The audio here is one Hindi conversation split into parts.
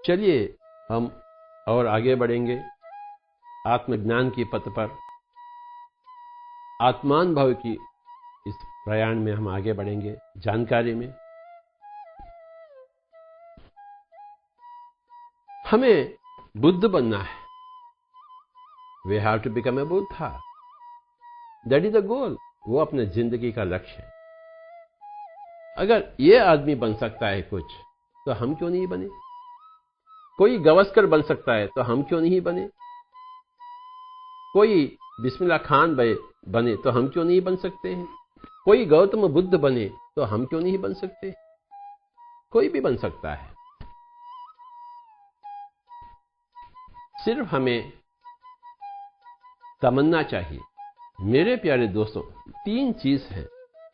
चलिए हम और आगे बढ़ेंगे आत्मज्ञान की पथ पर, आत्मानुभव की इस प्रयाण में हम आगे बढ़ेंगे जानकारी में। हमें बुद्ध बनना है। We have to become a Buddha. That is the goal. वो अपने जिंदगी का लक्ष्य है। अगर ये आदमी बन सकता है कुछ, तो हम क्यों नहीं बने? कोई गवस्कर बन सकता है, तो हम क्यों नहीं बने? कोई बिस्मिल्लाह खान बने, तो हम क्यों नहीं बन सकते हैं? कोई गौतम बुद्ध बने, तो हम क्यों नहीं बन सकते? कोई भी बन सकता है। सिर्फ हमें तमन्ना चाहिए। मेरे प्यारे दोस्तों, 3 चीज है।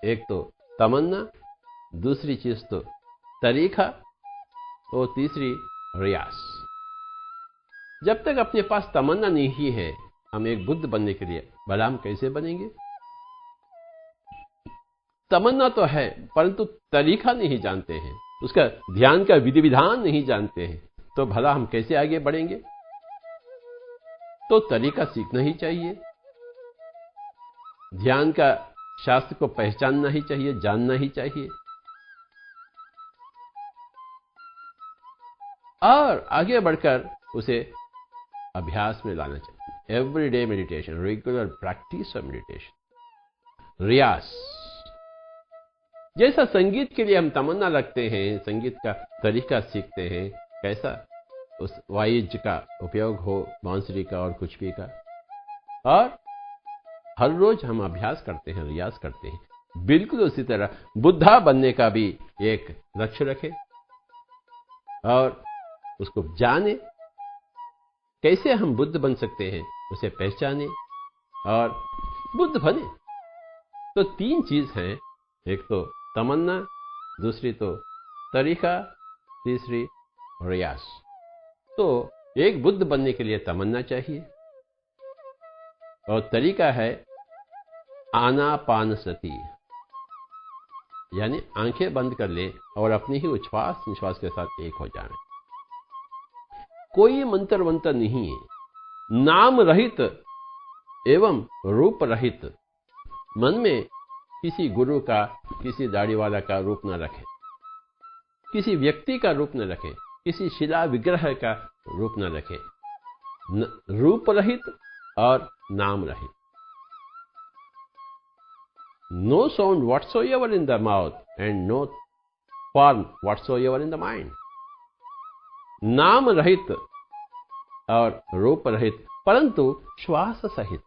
एक तो तमन्ना, दूसरी चीज तो तरीका, और तीसरी रियाज। जब तक अपने पास तमन्ना नहीं है हम एक बुद्ध बनने के लिए, भला हम कैसे बनेंगे? तमन्ना तो है, परंतु तरीका नहीं जानते हैं, उसका ध्यान का विधि विधान नहीं जानते हैं, तो भला हम कैसे आगे बढ़ेंगे? तो तरीका सीखना ही चाहिए। ध्यान का शास्त्र को पहचानना ही चाहिए, जानना ही चाहिए, और आगे बढ़कर उसे अभ्यास में लाना चाहिए। Everyday meditation, regular practice of meditation, रियाज। जैसा संगीत के लिए हम तमन्ना रखते हैं, संगीत का तरीका सीखते हैं, कैसा उस वाद्य का उपयोग हो, बांसुरी का और कुछ भी का, और हर रोज हम अभ्यास करते हैं, रियाज करते हैं। बिल्कुल उसी तरह बुद्धा बनने का भी एक लक्ष्य रखें और उसको जाने। कैसे हम बुद्ध बन सकते हैं उसे पहचाने और बुद्ध बने। तो 3 चीज हैं। एक तो तमन्ना, दूसरी तो तरीका, तीसरी रियाज। तो एक बुद्ध बनने के लिए तमन्ना चाहिए, और तरीका है आनापानसति, यानी आंखें बंद कर ले और अपनी ही उच्छ्वास निश्वास के साथ एक हो जाए। कोई मंत्र वंत्र नहीं है, नाम रहित एवं रूप रहित। मन में किसी गुरु का, किसी दाढ़ी वाला का रूप न रखें, किसी व्यक्ति का रूप न रखें, किसी शिला विग्रह का रूप न रखें। रूप रहित और नाम रहित। No sound whatsoever in the mouth and no form whatsoever in the mind. नाम रहित और रूप रहित, परंतु श्वास सहित।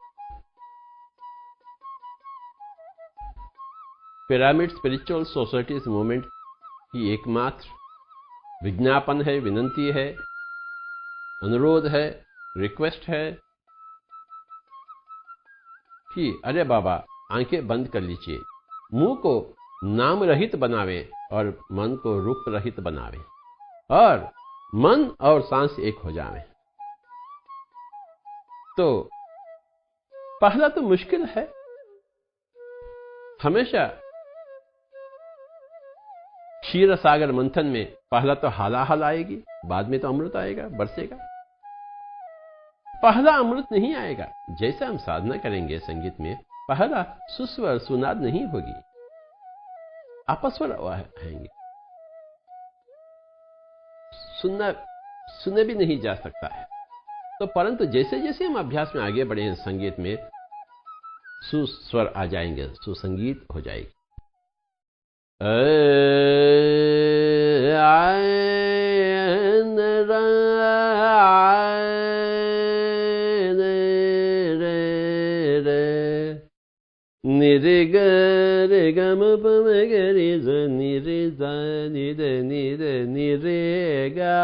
पिरामिड स्पिरिचुअल सोसाइटीज मूवमेंट की एकमात्र विज्ञापन है, विनंती है, अनुरोध है, रिक्वेस्ट है कि अरे बाबा आंखें बंद कर लीजिए, मुंह को नाम रहित बनावे और मन को रूप रहित बनावे, और मन और सांस एक हो जावे। तो पहला तो मुश्किल है। हमेशा क्षीर सागर मंथन में पहला तो हालाहल आएगी, बाद में तो अमृत आएगा, बरसेगा। पहला अमृत नहीं आएगा। जैसे हम साधना करेंगे संगीत में, पहला सुस्वर सुनाद नहीं होगी, अपस्वर आएंगे, सुने भी नहीं जा सकता है। तो परंतु जैसे जैसे हम अभ्यास में आगे बढ़े हैं संगीत में, सुस्वर आ जाएंगे, सुसंगीत हो जाएगी। निरे ग गम पम गरे ज निरे ज निरे निरे निरे गा।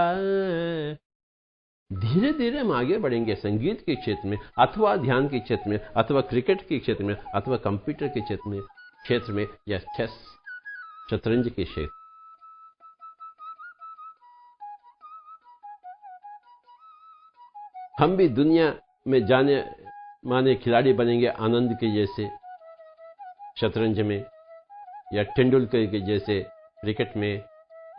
धीरे धीरे हम आगे बढ़ेंगे संगीत के क्षेत्र में, अथवा ध्यान के क्षेत्र में, अथवा क्रिकेट के क्षेत्र में, अथवा कंप्यूटर के क्षेत्र में, या चेस शतरंज के क्षेत्र। हम भी दुनिया में जाने माने खिलाड़ी बनेंगे, आनंद के जैसे शतरंज में, या तेंदुलकर के जैसे क्रिकेट में,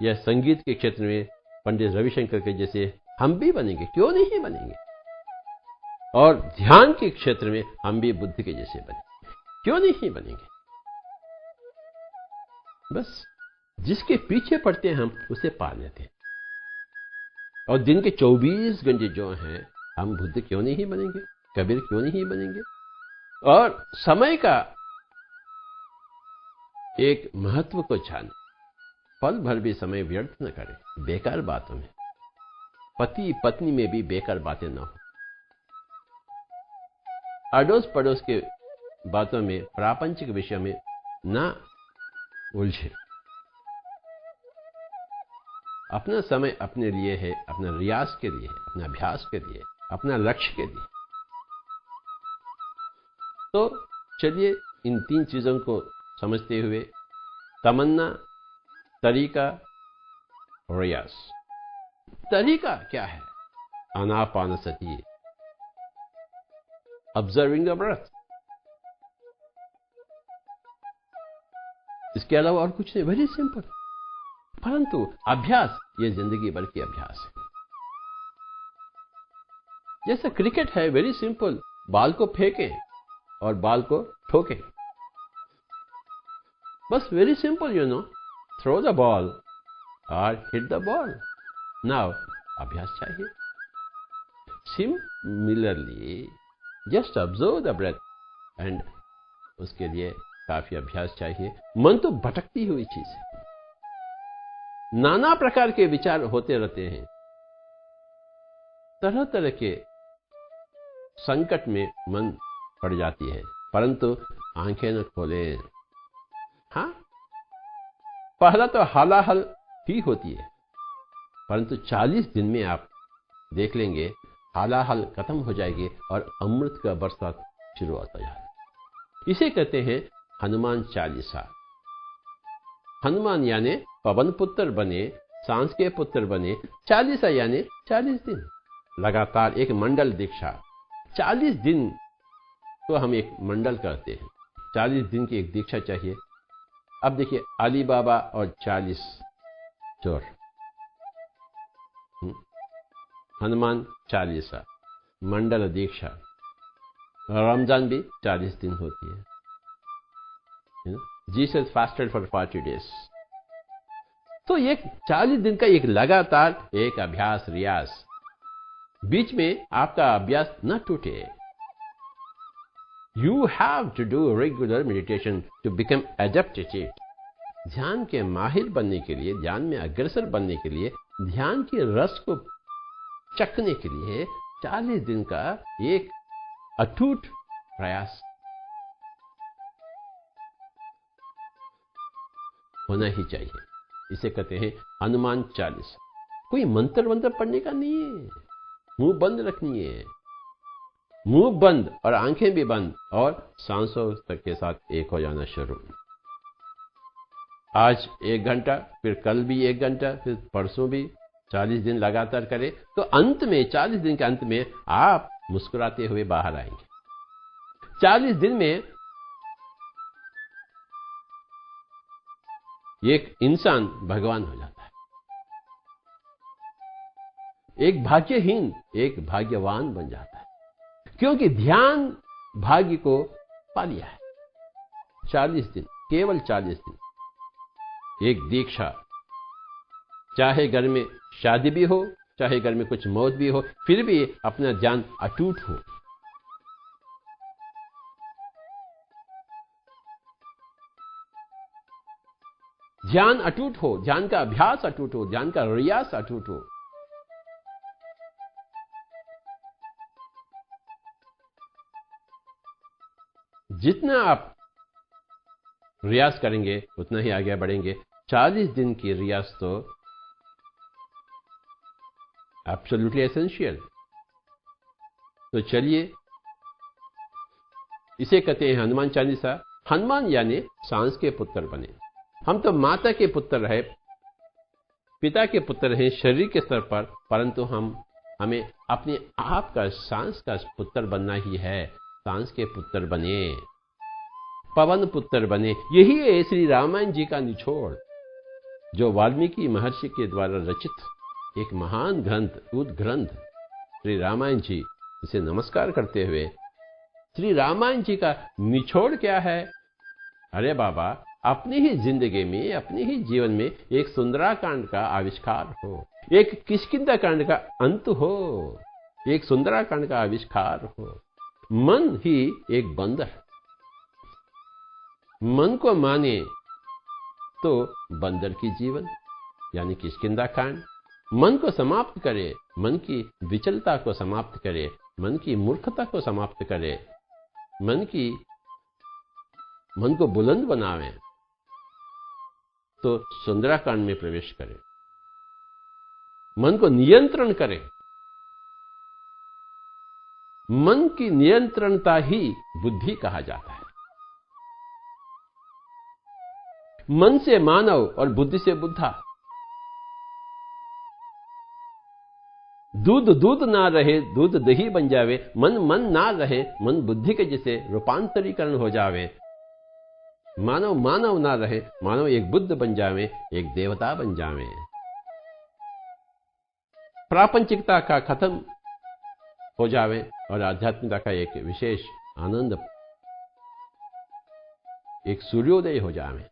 या संगीत के क्षेत्र में पंडित रविशंकर के जैसे हम भी बनेंगे, क्यों नहीं बनेंगे। और ध्यान के क्षेत्र में हम भी बुद्ध के जैसे बनेंगे, क्यों नहीं बनेंगे। बस जिसके पीछे पड़ते हैं हम उसे पा लेते हैं। और दिन के 24 घंटे जो हैं, हम बुद्ध क्यों नहीं बनेंगे, कबीर क्यों नहीं बनेंगे। और समय का एक महत्व को जाने, पल भर भी समय व्यर्थ न करें बेकार बातों में, पति पत्नी में भी बेकार बातें न हो, अड़ोस पड़ोस के बातों में, प्रापंचिक विषय में न उलझे। अपना समय अपने लिए है, अपना रियाज के लिए है, अपना अभ्यास के लिए, अपना लक्ष्य के लिए। तो चलिए इन 3 चीजों को समझते हुए, तमन्ना, तरीका, रियाज। तरीका क्या है? Anapanasati, observing the breath. इसके अलावा और कुछ नहीं, वेरी सिंपल। परंतु अभ्यास, ये जिंदगी भर की अभ्यास है। जैसे क्रिकेट है, वेरी सिंपल, बॉल को फेंकें और बॉल को ठोकें, बस very simple, you know, throw the ball और हिट द बॉल। नाउ अभ्यास चाहिए। Similarly just observe the breath and उसके लिए काफी अभ्यास चाहिए। मन तो भटकती हुई चीज है, नाना प्रकार के विचार होते रहते हैं, तरह तरह के संकट में मन पड़ जाती है, परंतु आंखें न खोले। हाँ, पहला तो हालाहल ही होती है, परंतु 40 दिन में आप देख लेंगे हालाहल खत्म हो जाएगी और अमृत का बरसात शुरू होता जाए। इसे कहते हैं हनुमान चालीसा। हनुमान यानी पवन पुत्र बने, सांस के पुत्र बने, चालीसा यानी 40 दिन लगातार एक मंडल दीक्षा। 40 दिन तो हम एक मंडल कहते हैं, 40 दिन की एक दीक्षा चाहिए। अब देखिए, अली बाबा और 40 चोर, हनुमान चालीसा, मंडल दीक्षा, रमजान भी 40 दिन होती है। Jesus fasted for 40 days. तो ये 40 दिन का एक लगातार एक अभ्यास, रियाज, बीच में आपका अभ्यास न टूटे। You have to do regular meditation to become adept at it. ध्यान के माहिर बनने के लिए, ध्यान में अग्रसर बनने के लिए, ध्यान के रस को चखने के लिए 40 दिन का एक अटूट प्रयास होना ही चाहिए। इसे कहते हैं हनुमान चालीसा। कोई मंत्र वंत्र पढ़ने का नहीं है, मुंह बंद रखनी है, मुंह बंद और आंखें भी बंद, और सांसों तक के साथ एक हो जाना शुरू। आज 1 घंटा, फिर कल भी 1 घंटा, फिर परसों भी, 40 दिन लगातार करें तो अंत में, 40 दिन के अंत में आप मुस्कुराते हुए बाहर आएंगे। 40 दिन में एक इंसान भगवान हो जाता है। एक भाग्यहीन एक भाग्यवान बन जाता है, क्योंकि ध्यान भाग्य को पा लिया है। 40 दिन, केवल 40 दिन, एक दीक्षा। चाहे घर में शादी भी हो, चाहे घर में कुछ मौत भी हो, फिर भी अपना ध्यान अटूट हो। ध्यान अटूट हो, ध्यान का अभ्यास अटूट हो, ध्यान का रियाज अटूट हो। जितना आप रियाज करेंगे उतना ही आगे बढ़ेंगे। 40 दिन की रियाज तो एब्सोल्युटली एसेंशियल। तो चलिए, इसे कहते हैं हनुमान चालीसा। हनुमान यानी सांस के पुत्र बने। हम तो माता के पुत्र है, पिता के पुत्र हैं शरीर के स्तर पर, परंतु हमें अपने आप का सांस का पुत्र बनना ही है। सांस के पुत्र बने, पवन पुत्र बने। यही है श्री रामायण जी का निचोड़, जो वाल्मीकि महर्षि के द्वारा रचित एक महान ग्रंथ, उद्ग्रंथ श्री रामायण जी, इसे नमस्कार करते हुए श्री रामायण जी का निचोड़ क्या है? अरे बाबा, अपनी ही जिंदगी में, अपने ही जीवन में एक सुंदराकांड का आविष्कार हो, एक किष्किंधा कांड का अंत हो, एक सुंदराकांड का आविष्कार हो। मन ही एक बंदर, मन को माने तो बंदर की जीवन यानी किष्किंधा कांड, मन को समाप्त करे, मन की विचलता को समाप्त करे, मन की मूर्खता को समाप्त करे, मन को बुलंद बनावे, तो सुंदराकांड में प्रवेश करे। मन को नियंत्रण करे, मन की नियंत्रणता ही बुद्धि कहा जाता है। मन से मानव और बुद्धि से बुद्धा। दूध दूध ना रहे, दूध दही बन जावे, मन मन ना रहे, मन बुद्धि के जैसे रूपांतरीकरण हो जावे। मानव मानव ना रहे, मानव एक बुद्ध बन जावे, एक देवता बन जावे। प्रापंचिकता का खत्म हो जावे और आध्यात्मिकता का एक विशेष आनंद, एक सूर्योदय हो जावे।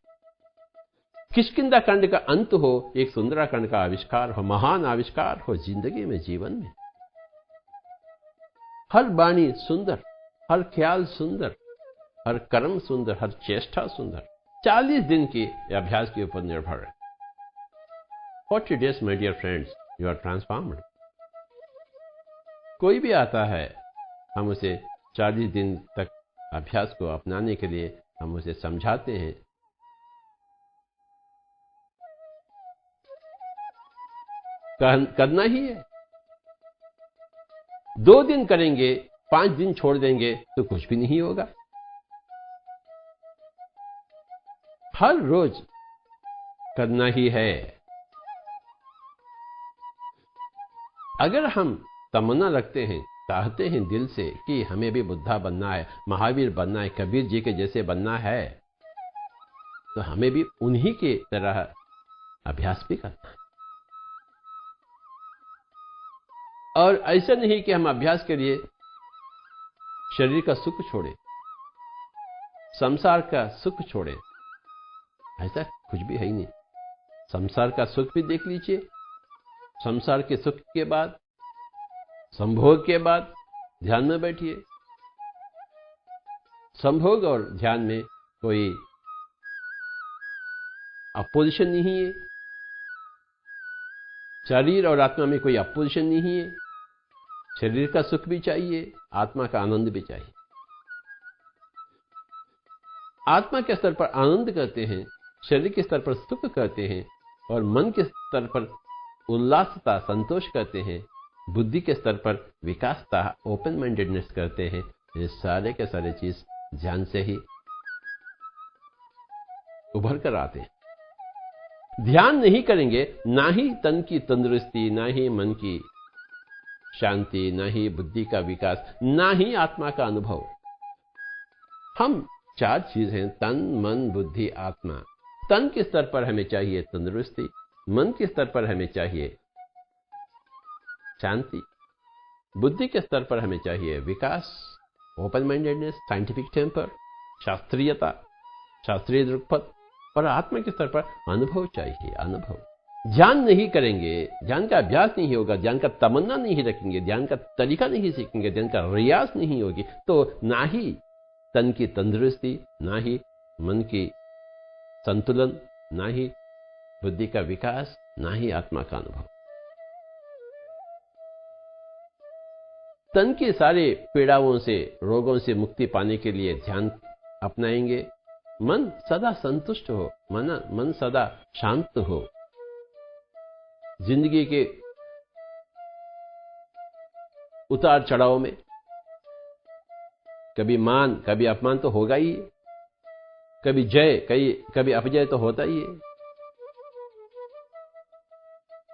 किष्किंधा कांड का अंत हो, एक सुंदराकांड का आविष्कार हो, महान आविष्कार हो जिंदगी में, जीवन में। हर वाणी सुंदर, हर ख्याल सुंदर, हर कर्म सुंदर, हर चेष्टा सुंदर। 40 दिन के अभ्यास के ऊपर निर्भर है। 40 days, my dear friends, you are transformed. कोई भी आता है, हम उसे 40 दिन तक अभ्यास को अपनाने के लिए हम उसे समझाते हैं। करना ही है। 2 दिन करेंगे, 5 दिन छोड़ देंगे तो कुछ भी नहीं होगा। हर रोज करना ही है। अगर हम तमन्ना रखते हैं, चाहते हैं दिल से कि हमें भी बुद्धा बनना है, महावीर बनना है, कबीर जी के जैसे बनना है, तो हमें भी उन्हीं के तरह अभ्यास भी करना है। और ऐसा नहीं कि हम अभ्यास के लिए शरीर का सुख छोड़े, संसार का सुख छोड़े, ऐसा कुछ भी है ही नहीं। संसार का सुख भी देख लीजिए। संसार के सुख के बाद, संभोग के बाद ध्यान में बैठिए। संभोग और ध्यान में कोई अपोजिशन नहीं है। शरीर और आत्मा में कोई अपोजिशन नहीं है। शरीर का सुख भी चाहिए, आत्मा का आनंद भी चाहिए। आत्मा के स्तर पर आनंद करते हैं, शरीर के स्तर पर सुख करते हैं, और मन के स्तर पर उल्लासता, संतोष करते हैं, बुद्धि के स्तर पर विकासता, ओपन माइंडेडनेस करते हैं। ये सारे के सारे चीज ध्यान से ही उभर कर आते हैं। ध्यान नहीं करेंगे, ना ही तन की तंदुरुस्ती, ना ही मन की शांति, ना ही बुद्धि का विकास, ना ही आत्मा का अनुभव। हम 4 चीज हैं, तन, मन, बुद्धि, आत्मा। तन के स्तर पर हमें चाहिए तंदुरुस्ती, मन के स्तर पर हमें चाहिए शांति, बुद्धि के स्तर पर हमें चाहिए विकास, ओपन माइंडेडनेस, साइंटिफिक टेम्पर, शास्त्रीयता, शास्त्रीय दृक्पथ, और आत्मा के स्तर पर अनुभव चाहिए, अनुभव। ध्यान नहीं करेंगे, ध्यान का अभ्यास नहीं होगा, ध्यान का तमन्ना नहीं रखेंगे, ध्यान का तरीका नहीं सीखेंगे, ध्यान का रियाज नहीं होगी, तो ना ही तन की तंदुरुस्ती, ना ही मन की संतुलन, ना ही बुद्धि का विकास, ना ही आत्मा का अनुभव। तन के सारे पीड़ाओं से, रोगों से मुक्ति पाने के लिए ध्यान अपनाएंगे। मन सदा संतुष्ट हो, मन सदा शांत हो। जिंदगी के उतार चढ़ाव में कभी मान, कभी अपमान तो होगा ही, कभी जय, कभी अपजय तो होता ही है।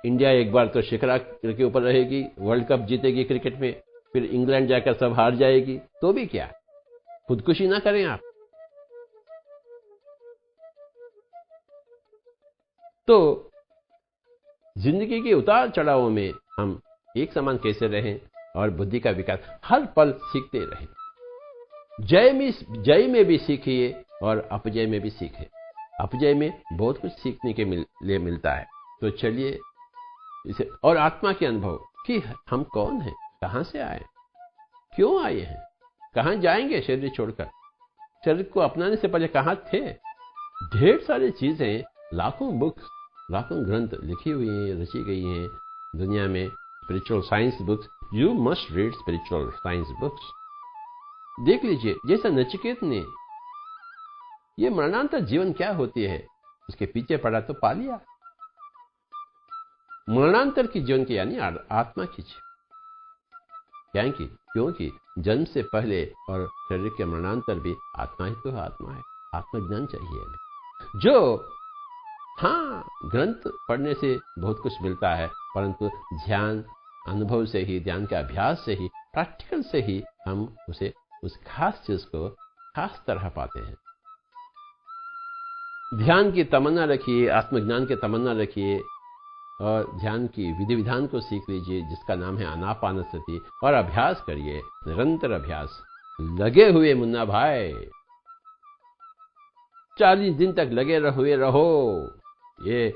इंडिया एक बार तो शिखर के ऊपर रहेगी, वर्ल्ड कप जीतेगी क्रिकेट में, फिर इंग्लैंड जाकर सब हार जाएगी, तो भी क्या, खुदकुशी ना करें आप। तो जिंदगी के उतार चढ़ावों में हम एक समान कैसे रहें और बुद्धि का विकास हर पल सीखते रहें। जय में भी सीखिए और अपजय में भी सीखें। अपजय में बहुत कुछ सीखने के लिए मिलता है। तो चलिए इसे, और आत्मा के अनुभव कि हम कौन हैं, कहां से आए, क्यों आए हैं, कहां जाएंगे शरीर छोड़कर, शरीर को अपनाने से पहले कहां थे। ढेर सारी चीजें, लाखों बुक्स, लाखों ग्रंथ लिखी हुई हैं, रची गई हैं दुनिया में। Spiritual science books, you must read spiritual science books. देख लीजिए, जैसा नचिकेत ने ये मरणांतर जीवन क्या होती है उसके पीछे पड़ा तो पा लिया। मरणांतर की जीवन की यानी आत्मा की, क्योंकि जन्म से पहले और शरीर के मरणांतर भी आत्मा ही तो है, आत्मा है। आत्मज्ञान चाहिए हमें। जो हाँ, ग्रंथ पढ़ने से बहुत कुछ मिलता है, परंतु ध्यान अनुभव से ही, ध्यान के अभ्यास से ही, प्रैक्टिकल से ही हम उसे, उस खास चीज को खास तरह पाते हैं। ध्यान की तमन्ना रखिए, आत्मज्ञान की तमन्ना रखिए और ध्यान की विधि विधान को सीख लीजिए जिसका नाम है आनापानसति, और अभ्यास करिए, निरंतर अभ्यास। लगे हुए मुन्ना भाई, 40 दिन तक लगे रहो। ये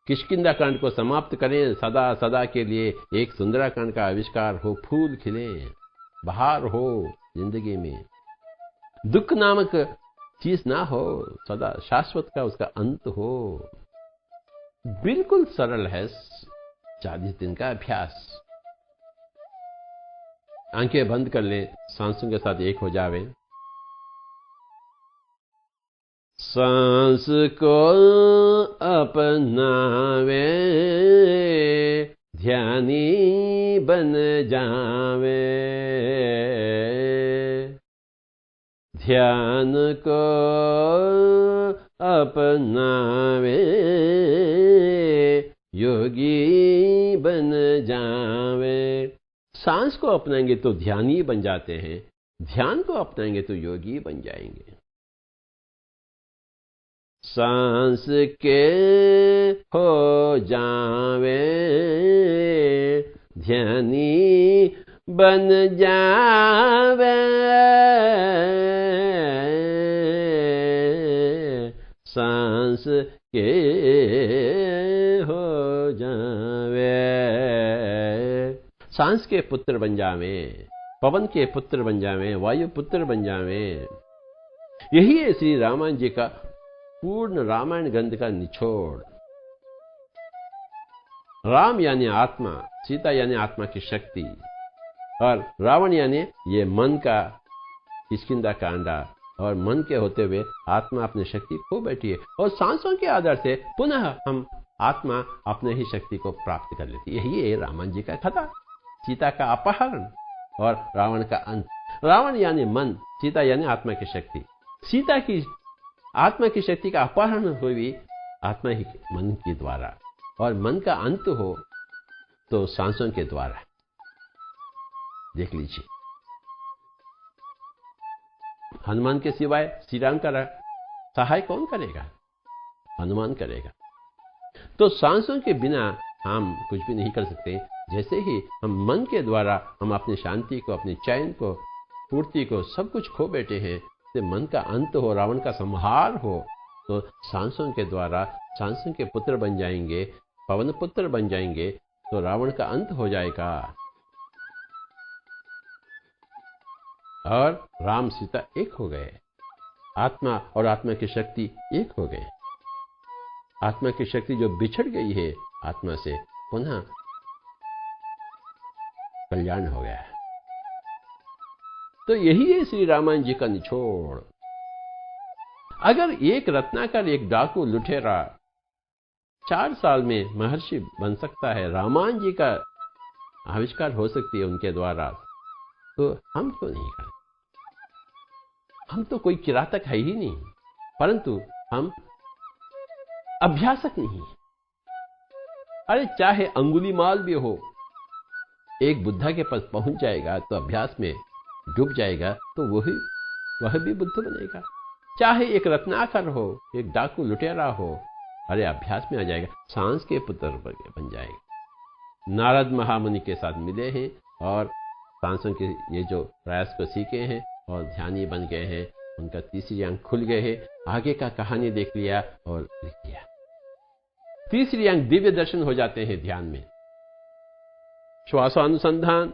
किष्किंधा कांड को समाप्त करें सदा सदा के लिए। एक सुंदराकांड का आविष्कार हो, फूल खिले, बहार हो जिंदगी में, दुख नामक चीज ना हो, सदा शाश्वत का उसका अंत हो। बिल्कुल सरल है 40 दिन का अभ्यास। आंखें बंद कर लें, सांसों के साथ एक हो जावे। सांस को अपनावे, ध्यानी बन जावे, ध्यान को अपनावे, योगी बन जावे। सांस को अपनाएंगे तो ध्यानी बन जाते हैं, ध्यान को अपनाएंगे तो योगी बन जाएंगे। सांस के हो जावे, ध्यानी बन जावे, सांस के हो जावे। सांस के पुत्र बन जावे, पवन के पुत्र बन जावे, वायु पुत्र बन जावे। यही है श्री रामायण जी का पूर्ण रामायण ग्रंथ का निचोड़। राम यानी आत्मा, सीता यानी आत्मा की शक्ति, और रावण यानी ये मन का किष्किंधा कांडा, और मन के होते हुए आत्मा अपनी शक्ति खो बैठी है। और सांसों के आधार से पुनः हम आत्मा अपने ही शक्ति को प्राप्त कर लेती है। यही है रामायण जी का कथा। सीता का अपहरण और रावण का अंत। रावण यानी मन, सीता यानी आत्मा की शक्ति। सीता की आत्मा की शक्ति का अपहरण हुई आत्मा ही मन के द्वारा, और मन का अंत हो तो सांसों के द्वारा। देख लीजिए, हनुमान के सिवाय श्री राम का सहाय कौन करेगा? हनुमान करेगा। तो सांसों के बिना हम कुछ भी नहीं कर सकते। जैसे ही हम मन के द्वारा हम अपनी शांति को, अपने चैन को, पूर्ति को, सब कुछ खो बैठे हैं, से मन का अंत हो, रावण का संहार हो, तो सांसों के द्वारा सांसों के पुत्र बन जाएंगे, पवन पुत्र बन जाएंगे, तो रावण का अंत हो जाएगा और राम सीता एक हो गए। आत्मा और आत्मा की शक्ति एक हो गए। आत्मा की शक्ति जो बिछड़ गई है आत्मा से, पुनः कल्याण हो गया। तो यही है श्री रामायण जी का निचोड़। अगर एक रत्नाकर, एक डाकू, लुटेरा 4 साल में महर्षि बन सकता है, रामायण जी का आविष्कार हो सकती है उनके द्वारा, तो हम क्यों नहीं करें? हम तो कोई किरातक है ही नहीं, परंतु हम अभ्यासक नहीं। अरे चाहे अंगुलीमाल भी हो, एक बुद्धा के पास पहुंच जाएगा तो अभ्यास में डूब जाएगा, तो वह भी बुद्ध बनेगा। चाहे एक रत्नाकर हो, एक डाकू लुटेरा हो, अरे अभ्यास में आ जाएगा, सांस के पुत्र बन जाएगा। नारद महामुनि के साथ मिले हैं और सांसों के ये जो प्रयास को सीखे हैं और ध्यानी बन गए हैं, उनका तीसरी आंख खुल गए हैं, आगे का कहानी देख लिया और लिख लिया। तीसरी आंख दिव्य दर्शन हो जाते हैं ध्यान में। श्वासानुसंधान,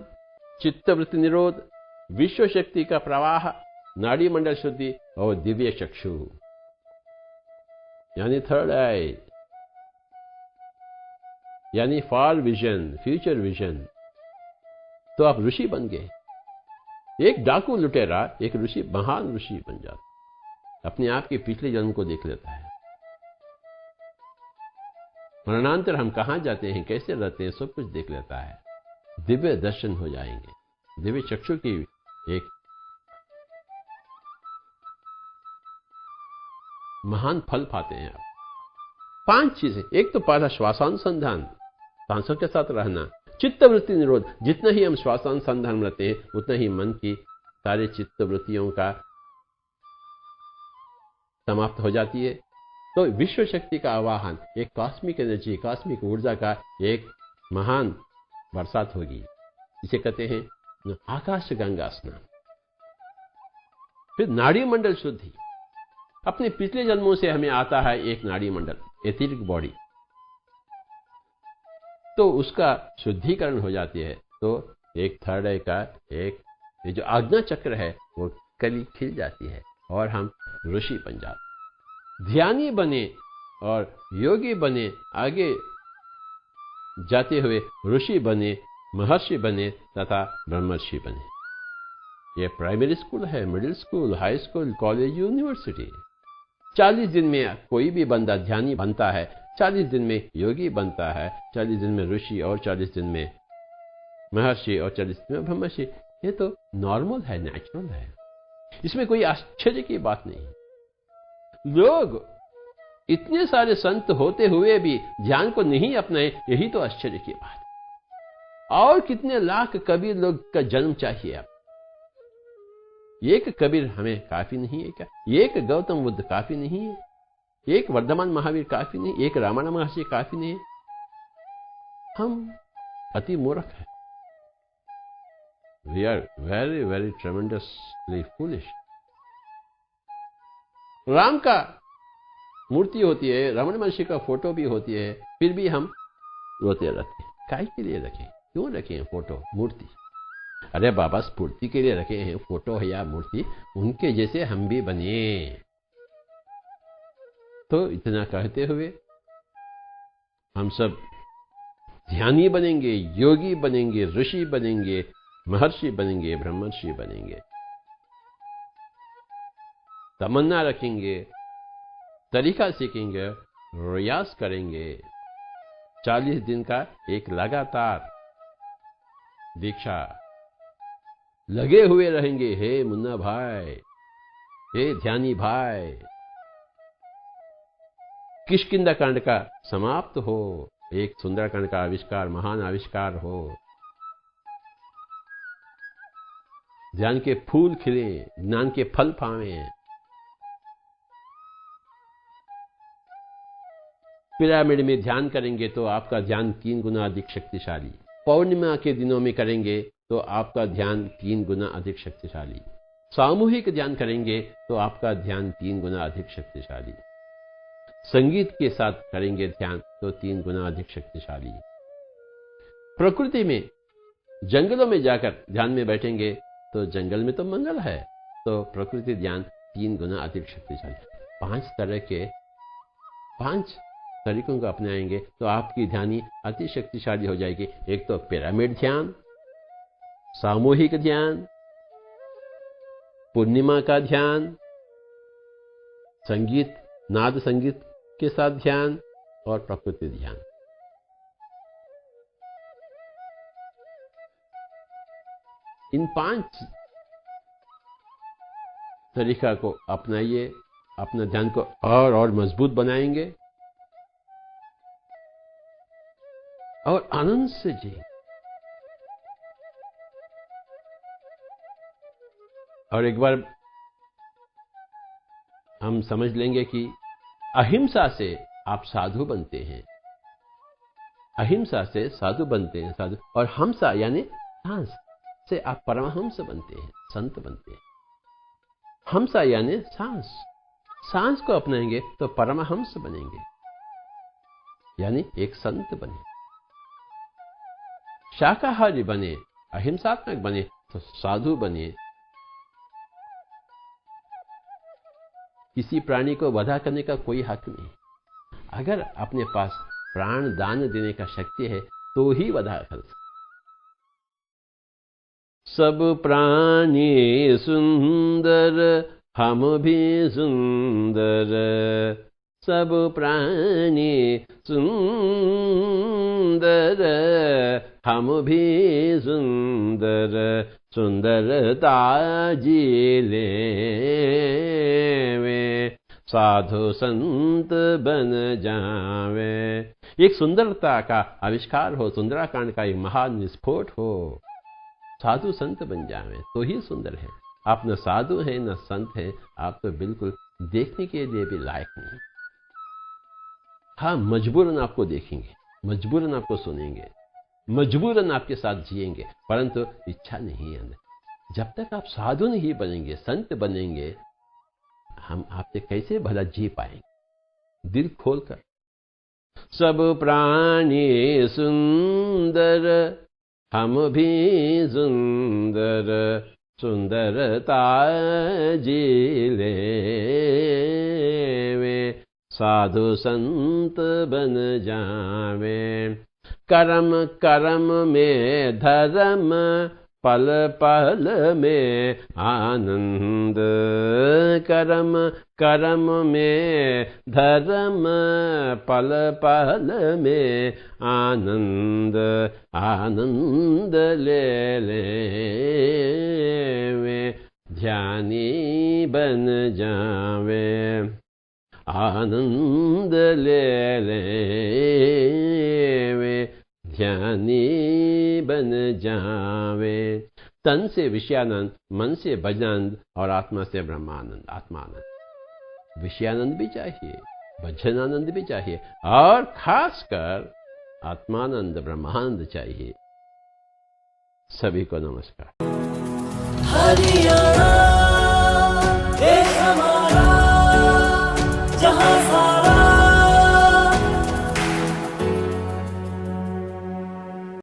चित्तवृत्ति निरोध, विश्व शक्ति का प्रवाह, नाड़ी मंडल शुद्धि और दिव्य चक्षु, यानी थर्ड आई, यानी फार विजन, फ्यूचर विजन। तो आप ऋषि बन गए। एक डाकू लुटेरा एक ऋषि, महान ऋषि बन जाता, अपने आप के पिछले जन्म को देख लेता है। मरणांतर हम कहां जाते हैं, कैसे रहते हैं, सब कुछ देख लेता है। दिव्य दर्शन हो जाएंगे। दिव्य चक्षु की एक महान फल पाते हैं आप। 5 चीजें, एक तो पहला श्वासानुसंधान, सांसों के साथ रहना। चित्तवृत्ति निरोध, जितना ही हम श्वासानुसंधान में रहते हैं उतना ही मन की सारी चित्तवृत्तियों का समाप्त हो जाती है। तो विश्व शक्ति का आवाहन, एक कॉस्मिक एनर्जी, कॉस्मिक ऊर्जा का एक महान बरसात होगी। इसे कहते हैं आकाश गंगा स्नान। फिर नाड़ी मंडल शुद्धि, अपने पिछले जन्मों से हमें आता है एक नाड़ी मंडल, एथेरिक बॉडी, तो उसका शुद्धिकरण हो जाती है। तो एक थर्ड आई का एक ये जो आज्ञा चक्र है वो कली खिल जाती है और हम ऋषि बन जाते, ध्यानी बने और योगी बने, आगे जाते हुए ऋषि बने, महर्षि बने तथा ब्रह्मर्षि बने। ये प्राइमरी स्कूल है, middle school, high school, college, university. 40 दिन में कोई भी बंदा ध्यानी बनता है, 40 दिन में योगी बनता है, 40 दिन में ऋषि और 40 दिन में महर्षि और 40 दिन में ब्रह्मर्षि। ये तो नॉर्मल है, नेचुरल है, इसमें कोई आश्चर्य की बात नहीं। लोग इतने सारे संत होते हुए भी ध्यान को नहीं अपनाए, यही तो आश्चर्य की बात है। और कितने लाख कबीर लोग का जन्म चाहिए अब? एक कबीर हमें काफी नहीं है क्या? एक गौतम बुद्ध काफी नहीं है? एक वर्धमान महावीर काफी नहीं? एक रामायण महर्षि काफी नहीं? हम अति मूर्ख हैं। We are very very tremendously foolish. Ram का मूर्ति होती है, रमण महर्षि का फोटो भी होती है, फिर भी हम रोते रहते हैं। काहे के लिए रखें? क्यों रखे हैं फोटो मूर्ति? अरे बाबा, स्फूर्ति के लिए रखे हैं फोटो है या मूर्ति, उनके जैसे हम भी बने। तो इतना कहते हुए हम सब ध्यानी बनेंगे, योगी बनेंगे, ऋषि बनेंगे, महर्षि बनेंगे, ब्रह्मर्षि बनेंगे। तमन्ना रखेंगे, तरीका सीखेंगे, प्रयास करेंगे। 40 दिन का एक लगातार दीक्षा लगे हुए रहेंगे। हे मुन्ना भाई, हे ध्यानी भाई, किष्किंधा कांड का समाप्त हो, एक सुंदरकांड का आविष्कार, महान आविष्कार हो। ध्यान के फूल खिले, ज्ञान के फल पावे। पिरामिड में ध्यान करेंगे तो आपका ध्यान 3 गुना अधिक शक्तिशाली। पौर्णिमा के दिनों में करेंगे तो आपका ध्यान 3 गुना अधिक शक्तिशाली। सामूहिक ध्यान करेंगे तो आपका ध्यान 3 गुना अधिक शक्तिशाली। संगीत के साथ करेंगे ध्यान तो 3 गुना अधिक शक्तिशाली। प्रकृति में, जंगलों में जाकर ध्यान में बैठेंगे तो जंगल में तो मंगल है, तो प्रकृति ध्यान 3 गुना अधिक शक्तिशाली। 5 तरीकों को अपनाएंगे तो आपकी ध्यानी अति शक्तिशाली हो जाएगी। एक तो पिरामिड ध्यान, सामूहिक ध्यान, पूर्णिमा का ध्यान, संगीत, नाद संगीत के साथ ध्यान और प्रकृति ध्यान। इन 5 तरीका को अपनाइए, अपना ध्यान को और मजबूत बनाएंगे और आनंद से जी। और एक बार हम समझ लेंगे कि अहिंसा से आप साधु बनते हैं। अहिंसा से साधु बनते हैं, साधु। और हमसा यानी सांस से आप परमहंस बनते हैं, संत बनते हैं। हमसा यानी सांस, सांस को अपनाएंगे तो परमहंस बनेंगे, यानी एक संत बने। शाकाहारी बने, अहिंसात्मक बने तो साधु बने। किसी प्राणी को वधा करने का कोई हक नहीं। अगर अपने पास प्राण दान देने का शक्ति है तो ही वधा कर सकते। सब प्राणी सुंदर, हम भी सुंदर। सब प्राणी सुंदर, हम भी सुंदर। सुंदरता जीले वे, साधु संत बन जावे। एक सुंदरता का आविष्कार हो, सुंदराकांड का एक महान विस्फोट हो, साधु संत बन जावे तो ही सुंदर है। आप न साधु हैं न संत हैं, आप तो बिल्कुल देखने के लिए भी लायक नहीं। हाँ, मजबूरन आपको देखेंगे, मजबूरन आपको सुनेंगे, मजबूरन आपके साथ जिएंगे, परंतु इच्छा नहीं है। जब तक आप साधु नहीं बनेंगे, संत बनेंगे, हम आपसे कैसे भला जी पाएंगे? दिल खोलकर। सब प्राणी सुंदर, हम भी सुंदर। सुंदरता जीले वे, साधु संत बन जावे। कर्म कर्म में धर्म, पल पल में आनंद। कर्म कर्म में धर्म, पल पल में आनंद। आनंद ले ले वे, ध्यानी बन जावे। आनंद ले ले वे, ध्यानी बन जावे। तन से विषयानंद, मन से भजनानंद और आत्मा से ब्रह्मानंद, आत्मानंद। विषयानंद भी चाहिए, भजनानंद भी चाहिए और खासकर आत्मानंद, ब्रह्मानंद चाहिए। सभी को नमस्कार। हरियाणा।